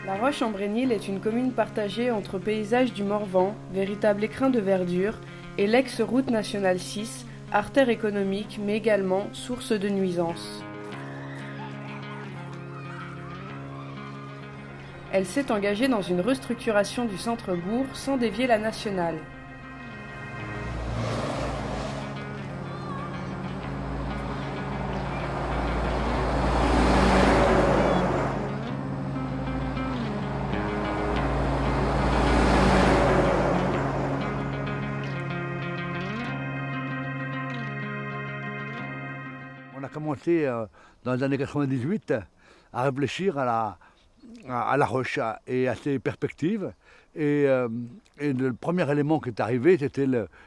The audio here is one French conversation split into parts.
La Roche-en-Brénil est une commune partagée entre paysages du Morvan, véritable écrin de verdure, et l'ex-route nationale 6, artère économique mais également source de nuisances. Elle s'est engagée dans une restructuration du centre-bourg sans dévier la nationale. On a commencé dans les années 98 à réfléchir à la Roche et à ses perspectives. Et le premier élément qui est arrivé, c'était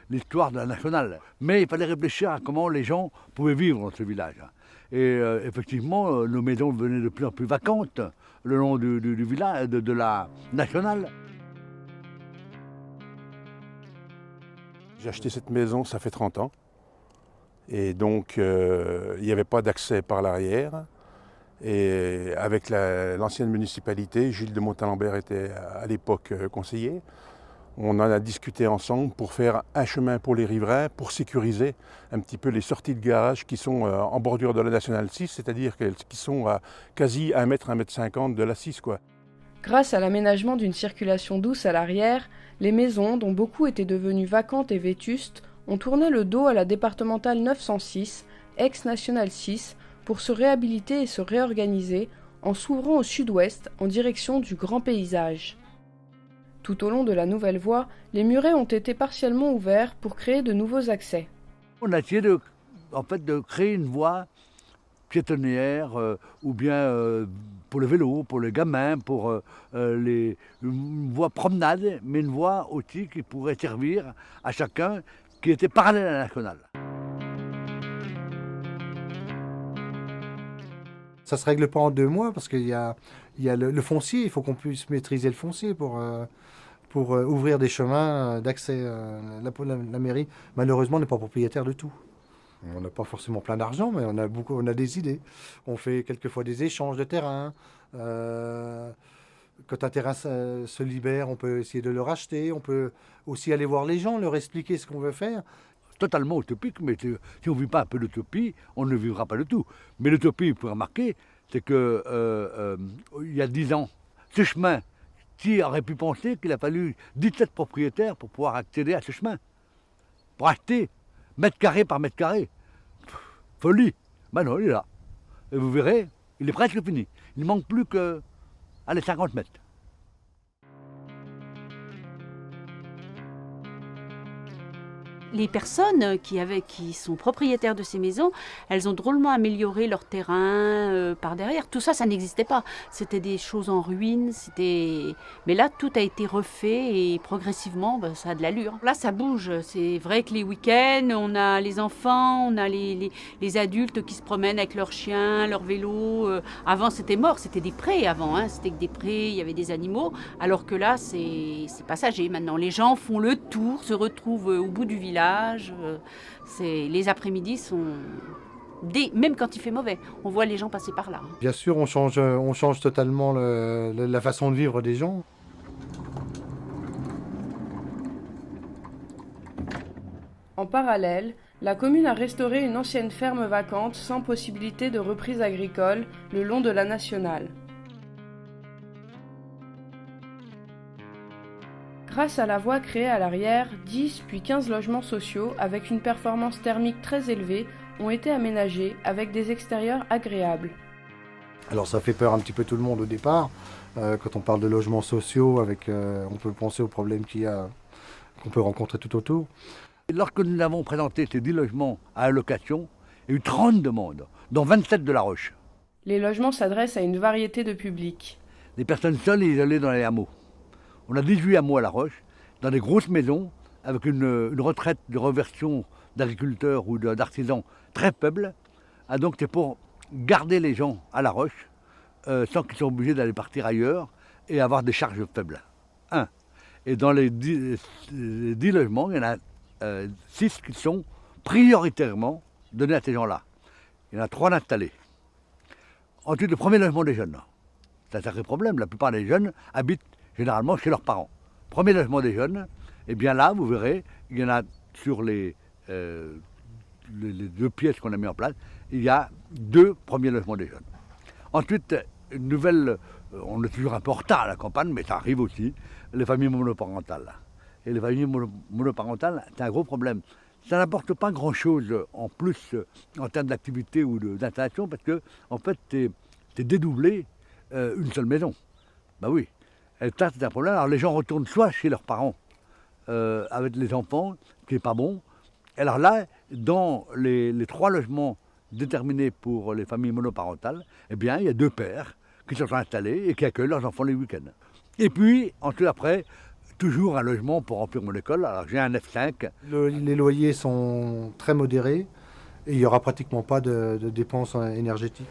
l'histoire de la nationale. Mais il fallait réfléchir à comment les gens pouvaient vivre dans ce village. Et effectivement, nos maisons devenaient de plus en plus vacantes le long du village, de la nationale. J'ai acheté cette maison, ça fait 30 ans. Et donc, il n'y avait pas d'accès par l'arrière. Et avec l'ancienne municipalité, Gilles de Montalembert était à l'époque conseiller. On en a discuté ensemble pour faire un chemin pour les riverains, pour sécuriser un petit peu les sorties de garage qui sont en bordure de la Nationale 6, c'est-à-dire qui sont à quasi 1 mètre, 1 mètre 50 de la 6, quoi. Grâce à l'aménagement d'une circulation douce à l'arrière, les maisons, dont beaucoup étaient devenues vacantes et vétustes, ont tourné le dos à la départementale 906, ex-Nationale 6, pour se réhabiliter et se réorganiser en s'ouvrant au sud-ouest en direction du grand paysage. Tout au long de la nouvelle voie, les murets ont été partiellement ouverts pour créer de nouveaux accès. On a essayé de créer une voie piétonnière ou bien pour le vélo, pour les gamins, pour une voie promenade, mais une voie aussi qui pourrait servir à chacun qui était parallèle à la nationale. Ça ne se règle pas en 2 mois parce qu'il y a le foncier, il faut qu'on puisse maîtriser le foncier pour ouvrir des chemins d'accès. La mairie, malheureusement, n'est pas propriétaire de tout. On n'a pas forcément plein d'argent, mais on a des idées. On fait quelquefois des échanges de terrain. Quand un terrain se libère, on peut essayer de le racheter. On peut aussi aller voir les gens, leur expliquer ce qu'on veut faire. Totalement utopique, mais si on ne vit pas un peu d'utopie, on ne vivra pas du tout. Mais l'utopie, il faut remarquer, c'est que il y a 10 ans, ce chemin, qui aurait pu penser qu'il a fallu 17 propriétaires pour pouvoir accéder à ce chemin, pour acheter mètre carré par mètre carré. Folie. Ben non, il est là. Et vous verrez, il est presque fini. Il ne manque plus que 50 mètres. Les personnes qui sont propriétaires de ces maisons, elles ont drôlement amélioré leur terrain par derrière. Tout ça, ça n'existait pas. C'était des choses en ruine. Mais là, tout a été refait et progressivement, ça a de l'allure. Là, ça bouge. C'est vrai que les week-ends, on a les enfants, on a les adultes qui se promènent avec leurs chiens, leurs vélos. Avant, c'était mort. C'était des prés avant. C'était que des prés, il y avait des animaux. Alors que là, c'est passager maintenant. Les gens font le tour, se retrouvent au bout du village. Les après-midi sont... Même quand il fait mauvais, on voit les gens passer par là. Bien sûr, on change totalement la façon de vivre des gens. En parallèle, la commune a restauré une ancienne ferme vacante sans possibilité de reprise agricole le long de la nationale. Grâce à la voie créée à l'arrière, 10 puis 15 logements sociaux avec une performance thermique très élevée ont été aménagés avec des extérieurs agréables. Alors ça fait peur un petit peu tout le monde au départ. Quand on parle de logements sociaux, on peut penser aux problèmes qu'on peut rencontrer tout autour. Et lorsque nous avons présenté ces 10 logements à allocation, il y a eu 30 demandes, dont 27 de La Roche. Les logements s'adressent à une variété de publics. Des personnes seules et isolées dans les hameaux. On a 18 hameaux à La Roche, dans des grosses maisons, avec une retraite de reversion d'agriculteurs ou d'artisans très faible. Donc c'est pour garder les gens à La Roche, sans qu'ils soient obligés d'aller partir ailleurs et avoir des charges faibles. Et dans les 10 logements, il y en a 6 qui sont prioritairement donnés à ces gens-là. Il y en a 3 d'installés. Ensuite, le premier logement des jeunes. c'est un sacré problème. La plupart des jeunes habitent généralement chez leurs parents. Premier logement des jeunes, eh bien là, vous verrez, il y en a sur les 2 pièces qu'on a mis en place, il y a 2 premiers logements des jeunes. Ensuite, une nouvelle, on est toujours un peu en retard à la campagne, mais ça arrive aussi, les familles monoparentales. Et les familles monoparentales, c'est un gros problème. Ça n'apporte pas grand-chose en plus en termes d'activité ou d'installation, parce que en fait, t'es dédoublé une seule maison. Ben oui. Et ça, c'est un problème. Alors les gens retournent soit chez leurs parents avec les enfants, ce qui n'est pas bon. Alors là, dans les 3 logements déterminés pour les familles monoparentales, eh bien, il y a 2 pères qui se sont installés et qui accueillent leurs enfants les week-ends. Et puis, ensuite, après, toujours un logement pour remplir mon école. Alors j'ai un F5. Les loyers sont très modérés et il n'y aura pratiquement pas de dépenses énergétiques.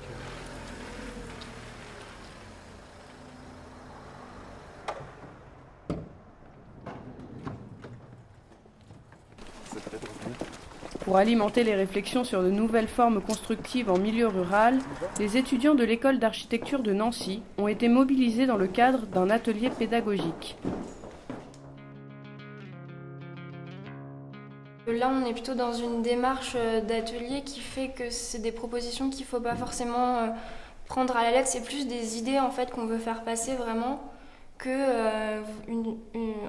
Pour alimenter les réflexions sur de nouvelles formes constructives en milieu rural, les étudiants de l'école d'architecture de Nancy ont été mobilisés dans le cadre d'un atelier pédagogique. Là, on est plutôt dans une démarche d'atelier qui fait que c'est des propositions qu'il ne faut pas forcément prendre à la lettre. C'est plus des idées en fait qu'on veut faire passer vraiment que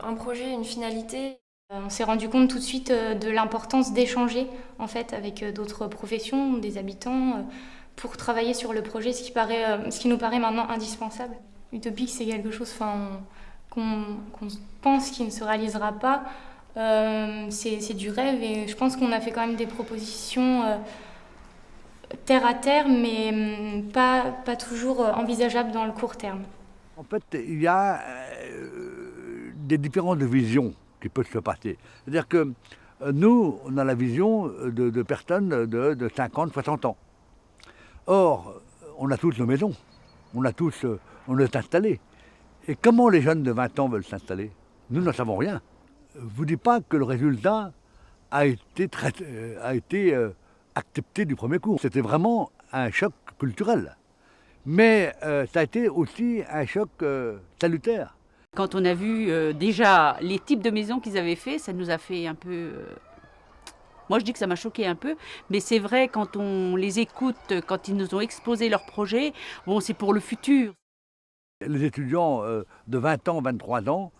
un projet, une finalité. On s'est rendu compte tout de suite de l'importance d'échanger en fait avec d'autres professions, des habitants, pour travailler sur le projet, ce qui nous paraît maintenant indispensable. Utopique, c'est quelque chose qu'on pense qui ne se réalisera pas. C'est du rêve et je pense qu'on a fait quand même des propositions terre à terre, mais pas toujours envisageables dans le court terme. En fait, il y a des différentes visions qui peuvent se passer. C'est-à-dire que nous, on a la vision de personnes de 50, 60 ans. Or, on a tous nos maisons, on est installés. Et comment les jeunes de 20 ans veulent s'installer? Nous n'en savons rien. Je ne vous dis pas que le résultat a été accepté du premier coup. C'était vraiment un choc culturel. Mais ça a été aussi un choc salutaire. Quand on a vu déjà les types de maisons qu'ils avaient fait, ça nous a fait un peu... Moi, je dis que ça m'a choqué un peu, mais c'est vrai, quand on les écoute, quand ils nous ont exposé leur projet, bon, c'est pour le futur. Les étudiants de 20 ans, 23 ans,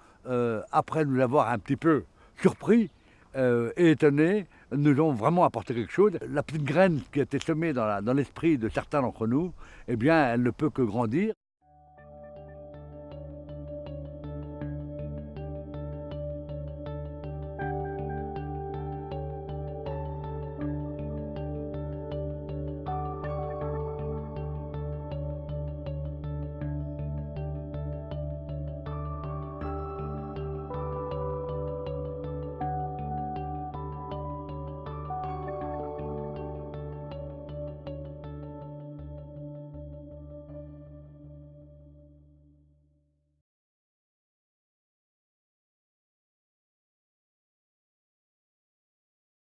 après nous avoir un petit peu surpris et étonnés, nous ont vraiment apporté quelque chose. La petite graine qui a été semée dans l'esprit de certains d'entre nous, eh bien, elle ne peut que grandir.